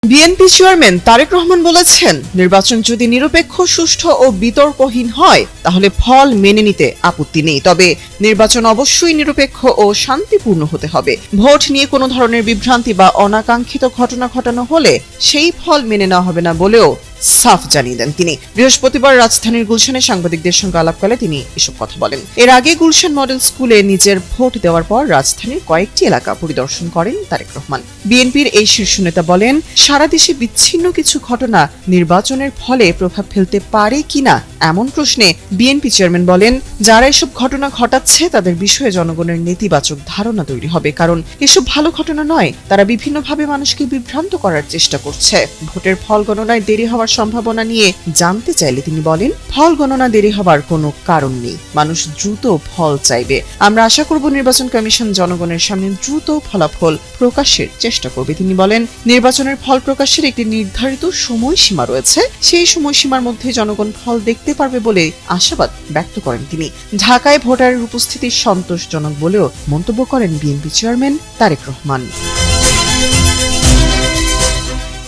BNP chairman Tarique Rahman বলেছেন, নির্বাচন যদি নিরপেক্ষ, সুষ্ঠু ও বিতর্কহীন হয় তাহলে ফল মেনে নিতে আপত্তি নেই, তবে নির্বাচন অবশ্যই নিরপেক্ষ ও শান্তিপূর্ণ হতে হবে। ভোট নিয়ে কোনো ধরনের বিভ্রান্তি বা অনাকাঙ্ক্ষিত ঘটনা ঘটানো হলে সেই ফল মেনে নেওয়া হবে না বলেও সাফ জানিয়ে দেন তিনি। বৃহস্পতিবার রাজধানীর গুলশানে সাংবাদিকদের সঙ্গে আলাপকালে তিনি এসব কথা বলেন। এর আগে গুলশান মডেল স্কুলে নিজের ভোট দেওয়ার পর রাজধানীর কয়েকটি এলাকা পরিদর্শন করেন তারেক রহমান। বিএনপির এই শীর্ষ নেতা বলেন, সারা দেশে বিচ্ছিন্ন কিছু ঘটনা নির্বাচনের ফলে প্রভাব ফেলতে পারে কিনা এমন প্রশ্নে বিএনপি চেয়ারম্যান বলেন, যারা এসব ঘটনা ঘটাচ্ছে তাদের বিষয়ে জনগণের নেতিবাচক ধারণা তৈরি হবে, কারণ এসব ভালো ঘটনা নয়। তারা বিভিন্নভাবে মানুষকে বিভ্রান্ত করার চেষ্টা করছে। ভোটের ফল গণনায় দেরি হওয়ার সম্ভাবনা নিয়ে জানতে চাইলে তিনি বলেন, ফল গণনা দেরি হবার কোনো কারণ নেই। মানুষ দ্রুত ফল চাইবে। আমরা আশা করব নির্বাচন কমিশন জনগণের সামনে দ্রুত ফলাফল প্রকাশের চেষ্টা করবে। তিনি বলেন, নির্বাচনের ফল প্রকাশের একটি নির্ধারিত সময়সীমা রয়েছে, সেই সময়সীমার মধ্যে জনগণ ফল দেখতে পারবে বলে আশাবাদ ব্যক্ত করেন তিনি। ঢাকায় ভোটারের উপস্থিতি সন্তোষজনক বলেও মন্তব্য করেন বিএনপি চেয়ারম্যান তারেক রহমান।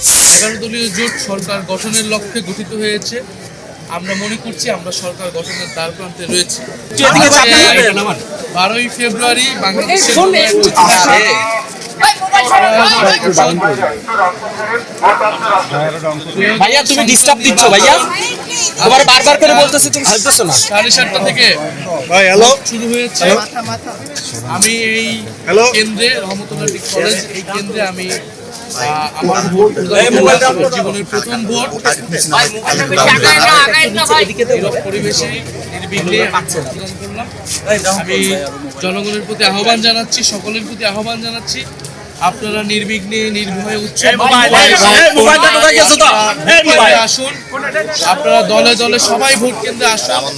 11 দলীয় জোট সরকার গঠনের লক্ষ্যে গঠিত হয়েছে। আমরা মনে করছি আমরা সরকার গঠনের দ্বারপ্রান্তে রয়েছি। 12ই ফেব্রুয়ারি বাংলাদেশের ভাইয়া তুমি ডিস্টার্ব দিচ্ছ ভাইয়া, আবার বারবার করে বলতেছো তুমি শুনতেছো না। 7:30 থেকে শুরু হয়েছে। আমি এই কেন্দ্রে রহমতুল্লাহ কলেজ, এই কেন্দ্রে আমি আমার জীবনের প্রথম ভোট পরিবেশে নির্বিঘ্নে করলাম। আমি জনগণের প্রতি আহ্বান জানাচ্ছি, সকলের প্রতি আহ্বান জানাচ্ছি, আপনারা নির্বিঘ্নে নির্ভয়ে আসুন। আপনারা দলে দলে সবাই ভোট কেন্দ্রে আসুন।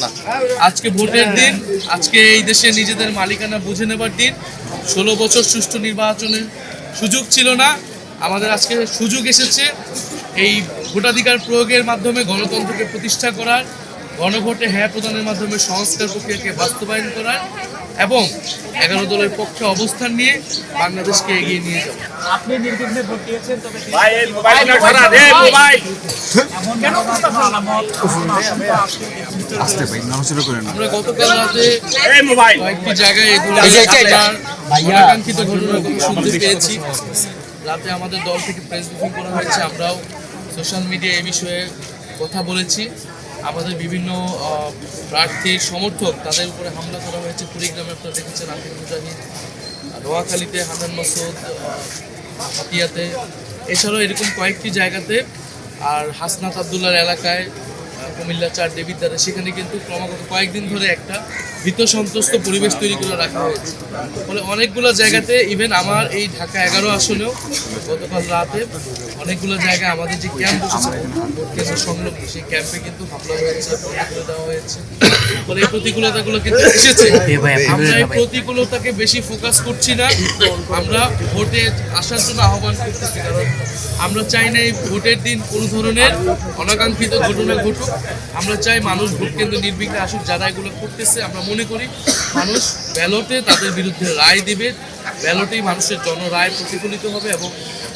আজকে ভোটের দিন, আজকে এই দেশে নিজেদের মালিকানা বুঝে নেবার দিন। 16 বছর সুষ্ঠু নির্বাচনের সুযোগ ছিল না, আমাদের আজকে সুযোগ এসেছে এই ভোটাধিকার প্রয়োগের মাধ্যমে গণতন্ত্রকে প্রতিষ্ঠা করার, গণভোটে হ্যাঁ প্রদানের মাধ্যমে সংস্কার প্রক্রিয়াকে বাস্তবায়ন করার এবং 11 দলের পক্ষে অবস্থান নিয়ে বাংলাদেশকে এগিয়ে নিয়ে যাব। আপনি নির্বিঘ্নে ভোট দিয়েছেন, তবে আমরা গতকাল রাতে কয়েকটি জায়গায় অনাকাঙ্ক্ষিত ঘটনার কথা শুনতে পেয়েছি। রাতে আমাদের দল থেকে প্রেস ব্রিফিং করা হয়েছে, আমরাও সোশ্যাল মিডিয়ায় এ বিষয়ে কথা বলেছি। আমাদের বিভিন্ন প্রার্থীর সমর্থক তাদের উপরে হামলা করা হয়েছে। কুড়িগ্রামে আপনারা দেখেছেন আকিব মুজাহিদ, নোয়াখালীতে হান্নান মাসুদ, হাতিয়াতে, এছাড়াও এরকম কয়েকটি জায়গাতে, আর হাসনাত আবদুল্লার এলাকায় কুমিল্লা 4 দেবিদ্বারে, সেখানে কিন্তু ক্রমাগত কয়েকদিন ধরে একটা ভীত সন্ত্রস্ত পরিবেশ তৈরি করে রাখা হয়েছে। ফলে অনেকগুলো জায়গাতে, ইভেন আমার এই ঢাকা 11 আসনেও গতকাল রাতে অনেকগুলো জায়গায় আমাদের যে ক্যাম্প বসেছে ভোট কেন্দ্র সংলগ্ন, সেই ক্যাম্পে কিন্তু হামলা হয়েছে, করে দেওয়া হয়েছে। ফলে এই প্রতিকূলতাগুলো কিন্তু এসেছে। আমরা এই প্রতিকূলতাকে বেশি ফোকাস করছি না, আমরা ভোটে আসার জন্য আহ্বান করতেছি, কারণ আমরা চাই না এই ভোটের দিন কোনো ধরনের অনাকাঙ্ক্ষিত ঘটনা ঘটুক। আমরা চাই মানুষ ভোট কেন্দ্র নির্বিঘ্নে আসুক। যারা এগুলো করতেছে, আমরা মনে করি মানুষ ব্যালটে তাদের বিরুদ্ধে রায় দিবে, ব্যালটেই মানুষের জনরায় প্রতিফলিত হবে এবং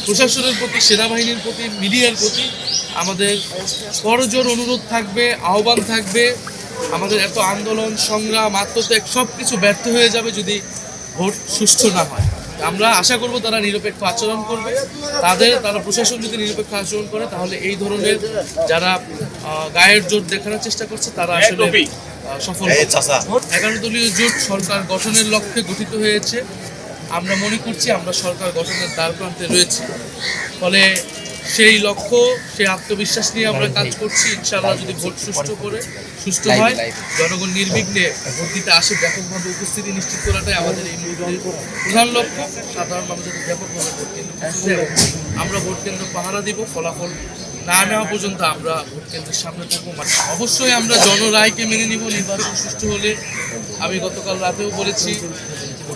প্রশাসনের প্রতি, সেনাবাহিনীর প্রতি, মিডিয়ার প্রতি আমাদের করজোর অনুরোধ থাকবে, আহ্বান থাকবে। আমাদের এত আন্দোলন, সংগ্রাম, আত্মত্যাগ সব কিছু ব্যর্থ হয়ে যাবে যদি ভোট সুষ্ঠু না হয়। আমরা আশা করব তারা নিরপেক্ষ আচরণ করবে। তারা প্রশাসন যদি নিরপেক্ষ আচরণ করে, তাহলে এই ধরনের যারা গায়ের জোট দেখানোর চেষ্টা করছে তারা আসলে সফল হবে। 11 দলীয় জোট সরকার গঠনের লক্ষ্যে গঠিত হয়েছে। আমরা মনে করছি আমরা সরকার গঠনের দ্বারপ্রান্তে রয়েছি। ফলে সেই লক্ষ্য, সেই আত্মবিশ্বাস নিয়ে আমরা কাজ করছি। ইনশাআল্লাহ যদি ভোট সুষ্ঠু হয়, জনগণ নির্বিঘ্নে ভোট দিতে আসে, ব্যাপকভাবে উপস্থিতি নিশ্চিত করাটাই আমাদের এই মুহূর্তের প্রধান লক্ষ্য। সাধারণ মানুষের ব্যাপকভাবে ভোট কেন্দ্র, আমরা ভোট কেন্দ্র পাহারা দিব। ফলাফল না নেওয়া পর্যন্ত আমরা ভোট কেন্দ্রের সামনে থাকবো। মানে অবশ্যই আমরা জনরায়কে মেনে নিব। নির্বাচন সুষ্ঠু হলে, আমি গতকাল রাতেও বলেছি,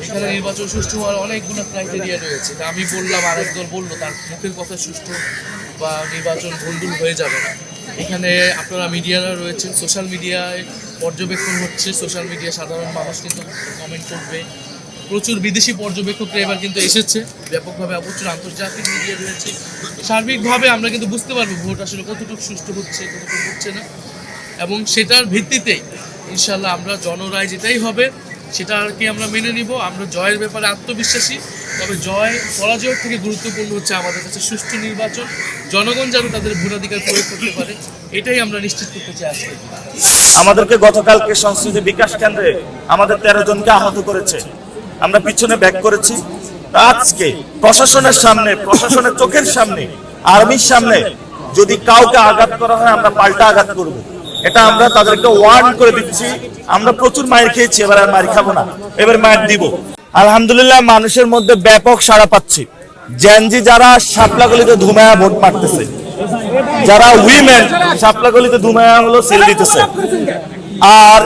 এখানে নির্বাচন সুষ্ঠু হওয়ার অনেকগুলো ক্রাইটেরিয়া রয়েছে। আমি বললাম, আরেক দল বললো, তার মুখের কথা সুষ্ঠু বা নির্বাচন ভণ্ডুল হয়ে যাবে না। এখানে আপনারা মিডিয়ারা রয়েছেন, সোশ্যাল মিডিয়ায় পর্যবেক্ষণ হচ্ছে, সোশ্যাল মিডিয়া সাধারণ মানুষ কিন্তু কমেন্ট করবে, প্রচুর বিদেশি পর্যবেক্ষকরা এবার কিন্তু এসেছে ব্যাপকভাবে, প্রচুর আন্তর্জাতিক মিডিয়া রয়েছে। সার্বিকভাবে আমরা কিন্তু বুঝতে পারবো ভোট আসলে কতটুকু সুষ্ঠু হচ্ছে, কতটুকু হচ্ছে না, এবং সেটার ভিত্তিতেই ইনশাল্লাহ আমরা জনরায় যেটাই হবে সেটা আর কি আমরা মেনে নিব। আমরা জয়ের ব্যাপারে আত্মবিশ্বাসী, তবে জয় পরাজয়ের থেকে গুরুত্বপূর্ণ হচ্ছে আমাদের কাছে সুষ্ঠু নির্বাচন, জনগণ যেন তাদের ভোটাধিকার প্রয়োগ করতে পারে, এটাই আমরা নিশ্চিত করতে চাই আজকে। আমাদেরকে গতকালকে সংস্কৃতি বিকাশ কেন্দ্রে আমাদের 13 জনকে আহত করেছে, আমরা পিছনে ব্যাক করেছি। আজকে প্রশাসনের সামনে, প্রশাসনের চোখের সামনে, আর্মির সামনে যদি কাউকে আঘাত করা হয় আমরা পাল্টা আঘাত করব, এটা আমরা তাদেরকে ওয়ার্ন করে দিচ্ছি। আমরা প্রচুর মায়ের খেয়েছি, এবার আর মায়ের খাবো না, এবার মায়ের দিব। আলহামদুলিল্লাহ মানুষের মধ্যে ব্যাপক সাড়া পাচ্ছি। জেনজি যারা শাপলাগলিতে ধুমায়া ভোট মারতেছে, যারা উইমেন শাপলাগলিতে ধুমায়া হলো সেল দিতেছে, আর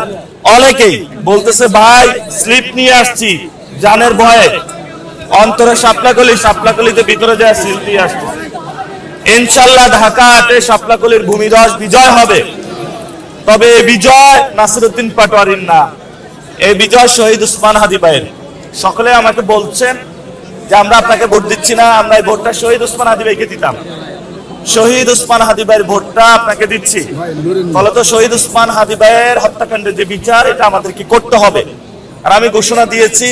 অনেকেই বলতেছে ভাই স্লিপ নিয়ে আসছি জানের ভয়ে, অন্তরে শাপলাগলিতে ভিতরে যায় সিল দিয়ে আসছে। ইনশাল্লাহ ঢাকা 8-এ শাপলাকলির ভূমিধস বিজয় হবে, তবে এই বিজয় নাসিরউদ্দিন পাটোয়ারির না, এই বিজয় শহীদ উসমান হাদি ভাইয়ের। সকলে আমাকে বলছেন যে আমরা আপনাকে ভোট দিচ্ছি না, আমরা এই ভোটটা শহীদ উসমান হাদি ভাইকে দিতাম। শহীদ উসমান হাদি ভাইয়ের ভোটটা আপনাকে দিচ্ছি, ফলত শহীদ উসমান হাদি ভাইয়ের হত্যাকাণ্ডের যে বিচার এটা আমাদেরকে করতে হবে। আর আমি ঘোষণা দিয়েছি,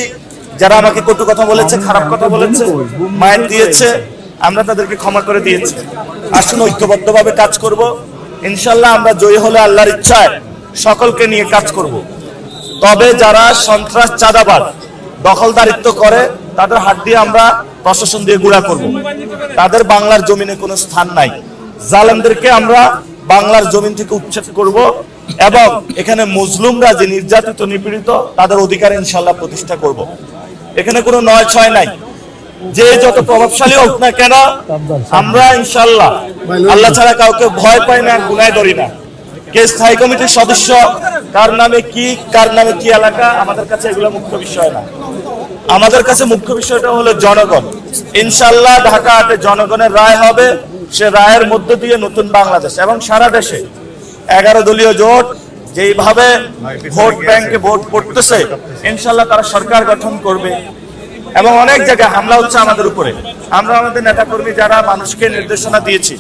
যারা আমাকে কটু কথা বলেছে, খারাপ কথা বলেছে, মায়ের দিয়েছে, আমরা তাদেরকে ক্ষমা করে দিয়েছি। আসুন ঐক্যবদ্ধভাবে কাজ করব, ইনশাল্লাহ আমরা জয়ী হলে আল্লাহর ইচ্ছায় সকলকে নিয়ে কাজ করব। তবে যারা সন্ত্রাস, চাঁদাবাদ, দখলদারিত্ব করে তাদের হাত দিয়ে আমরা প্রশাসন দিয়ে গুঁড়া করব। তাদের বাংলার জমিনে কোনো স্থান নাই। জালেমদেরকে আমরা বাংলার জমিন থেকে উচ্ছেদ করব এবং এখানে মুসলিমরা যে নির্যাতিত, নিপীড়িত, তাদের অধিকার ইনশাল্লাহ প্রতিষ্ঠা করব। এখানে কোনো 9-6 নাই। যে যত প্রভাবশালী হোক না কেন, আমরা ইনশাল্লাহ আল্লাহ ছাড়া কাউকে ভয় পাই না, গুনায় ধরি না। কে স্থায়ী কমিটির সদস্য, কার নামে কি এলাকা, আমাদের কাছে এগুলো মুখ্য বিষয় না। আমাদের কাছে মুখ্য বিষয়টা হলো জনগণ। ইনশাল্লাহ ঢাকা 8-এ জনগণের রায় হবে, সে রায়ের মধ্য দিয়ে নতুন বাংলাদেশ এবং সারা দেশে 11 দলীয় জোট যেইভাবে ভোট ব্যাংকে ভোট পড়তেছে, ইনশাল্লাহ তারা সরকার গঠন করবে। এবং অনেক জায়গায় হামলা হচ্ছে আমাদের উপরে। আমরা আমাদের নেতাকর্মী যারা মানুষকে নির্দেশনা দিয়েছি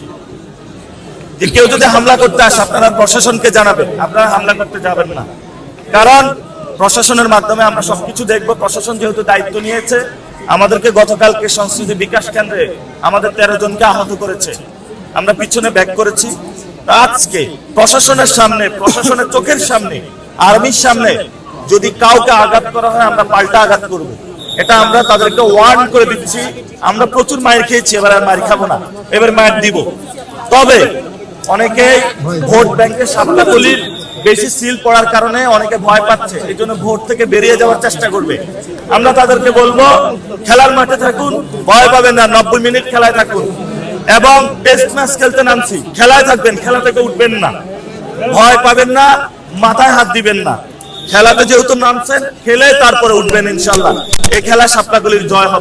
যে কেউ যদি হামলা করতে আসে আপনারা প্রশাসনকে জানাবেন, আপনারা হামলা করতে যাবেন না, কারণ প্রশাসনের মাধ্যমে আমরা সবকিছু দেখব। প্রশাসন যেহেতু দায়িত্ব নিয়েছে, আমাদেরকে গতকালকে সংস্কৃতি বিকাশ কেন্দ্রে আমাদের 13 জনকে আহত করেছে, আমরা পিছনে ব্যাক করেছি। আজকে প্রশাসনের সামনে, প্রশাসনের চোখের সামনে, আর্মির সামনে যদি কাউকে আঘাত করা হয় আমরা পাল্টা আঘাত করব, এটা আমরা তাদেরকে ওয়ার্ন করে দিচ্ছি। আমরা প্রচুর মায়ের খেয়েছি, এবার আর মায়ের খাবো না, এবার মায়ের দিব। তবে অনেকে ভোট ব্যাংকে শাপলাকলির বেশি সিল পড়ার কারণে অনেকে ভয় পাচ্ছে, এই জন্য ভোট থেকে বেরিয়ে যাওয়ার চেষ্টা করবে। আমরা তাদেরকে বলবো খেলার মাঠে থাকুন, ভয় পাবেন না, 90 মিনিট খেলায় থাকুন এবং টেস্ট ম্যাচ খেলতে নামছি, খেলায় থাকবেন, খেলা থেকে উঠবেন না, ভয় পাবেন না, মাথায় হাত দিবেন না। খেলাতে যেহেতু নামছেন, খেলে তারপরে উঠবেন ইনশাল্লাহ। এই খেলা শাপলাকলির জয় হবে।